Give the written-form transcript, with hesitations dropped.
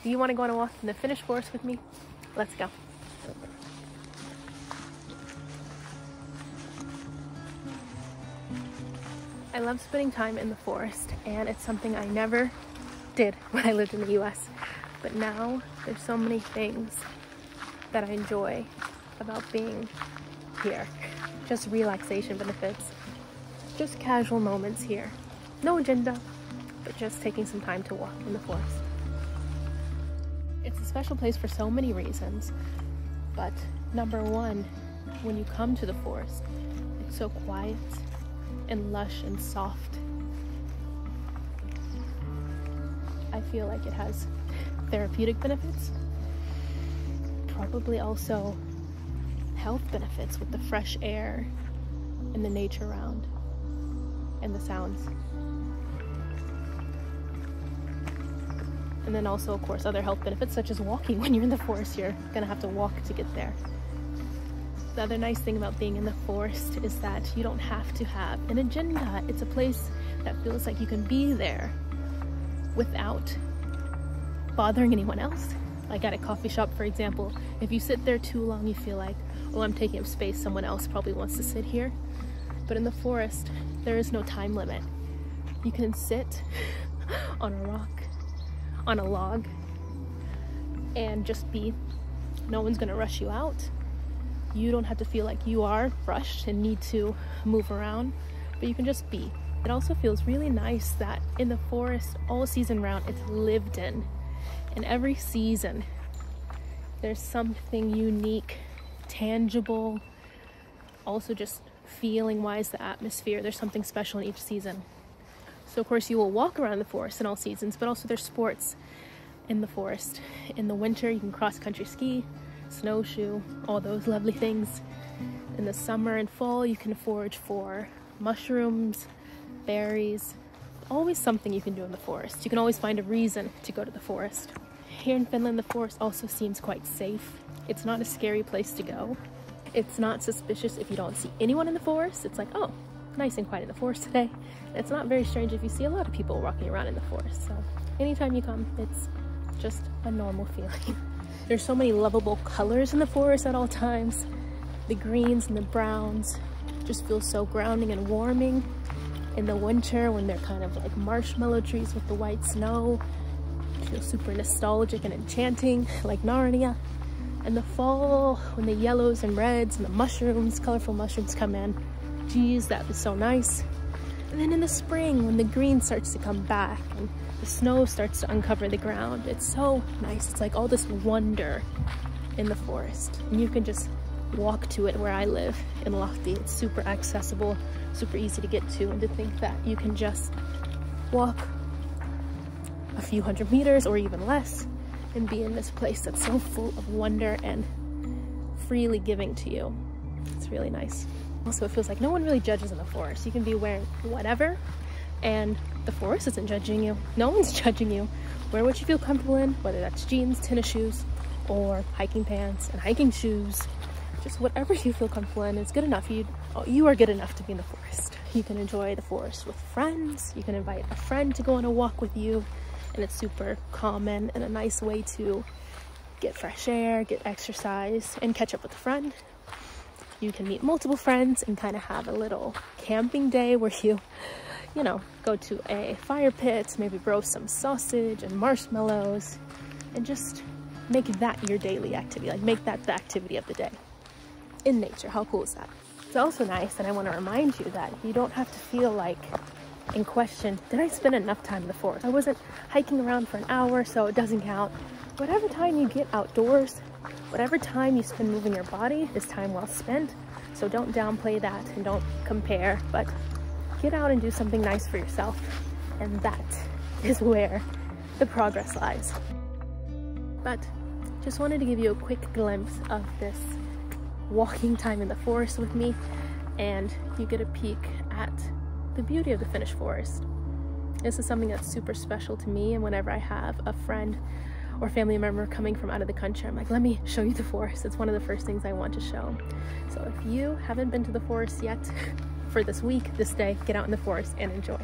Do you want to go on a walk in the Finnish forest with me? Let's go. I love spending time in the forest, and it's something I never did when I lived in the US. But now there's so many things that I enjoy about being here. Just relaxation benefits, just casual moments here. No agenda, but just taking some time to walk in the forest. It's a special place for so many reasons, but number one, when you come to the forest, it's so quiet and lush and soft. I feel like it has therapeutic benefits, probably also health benefits with the fresh air and the nature around and the sounds. And then also, of course, other health benefits such as walking. When you're in the forest, you're gonna have to walk to get there. The other nice thing about being in the forest is that you don't have to have an agenda. It's a place that feels like you can be there without bothering anyone else. Like at a coffee shop, for example, if you sit there too long, you feel like, oh, I'm taking up space, someone else probably wants to sit here. But in the forest, there is no time limit. You can sit on a rock, on a log, and just be. No one's gonna rush you out. You don't have to feel like you are rushed and need to move around, but you can just be. It also feels really nice that in the forest, all season round, it's lived in. And every season, there's something unique, tangible, also just feeling-wise, the atmosphere, there's something special in each season. So of course you will walk around the forest in all seasons, but also there's sports in the forest. In the winter, you can cross-country ski, snowshoe, all those lovely things. In the summer and fall, you can forage for mushrooms, berries, always something you can do in the forest. You can always find a reason to go to the forest. Here in Finland, the forest also seems quite safe. It's not a scary place to go. It's not suspicious if you don't see anyone in the forest. It's like, oh, nice and quiet in the forest today. It's not very strange if you see a lot of people walking around in the forest. So anytime you come, it's just a normal feeling. There's so many lovable colors in the forest at all times. The greens and the browns just feel so grounding and warming. In the winter, when they're kind of like marshmallow trees with the white snow, it feels super nostalgic and enchanting, like Narnia. In the fall, when the yellows and reds and the mushrooms, colorful mushrooms come in, geez, that was so nice. And then in the spring, when the green starts to come back and the snow starts to uncover the ground, it's so nice. It's like all this wonder in the forest. And you can just walk to it where I live in Lahti. It's super accessible, super easy to get to, and to think that you can just walk a few hundred meters or even less and be in this place that's so full of wonder and freely giving to you. It's really nice. Also, it feels like no one really judges in the forest. You can be wearing whatever, and the forest isn't judging you. No one's judging you. Wear what you feel comfortable in, whether that's jeans, tennis shoes, or hiking pants and hiking shoes. Just whatever you feel comfortable in is good enough. You are good enough to be in the forest. You can enjoy the forest with friends. You can invite a friend to go on a walk with you, and it's super common and a nice way to get fresh air, get exercise, and catch up with a friend. You can meet multiple friends and kind of have a little camping day where you know, go to a fire pit, maybe roast some sausage and marshmallows, and just make that your daily activity. Like, make that the activity of the day in nature. How cool is that? It's also nice, and I want to remind you that you don't have to feel like in question, did I spend enough time in the forest? I wasn't hiking around for an hour, so it doesn't count. Whatever time you get outdoors, whatever time you spend moving your body is time well spent. So don't downplay that and don't compare, but get out and do something nice for yourself. And that is where the progress lies. But just wanted to give you a quick glimpse of this walking time in the forest with me, and you get a peek at the beauty of the Finnish forest. This is something that's super special to me, and whenever I have a friend or family member coming from out of the country, I'm like, let me show you the forest. It's one of the first things I want to show. So if you haven't been to the forest yet, for this week, this day, get out in the forest and enjoy.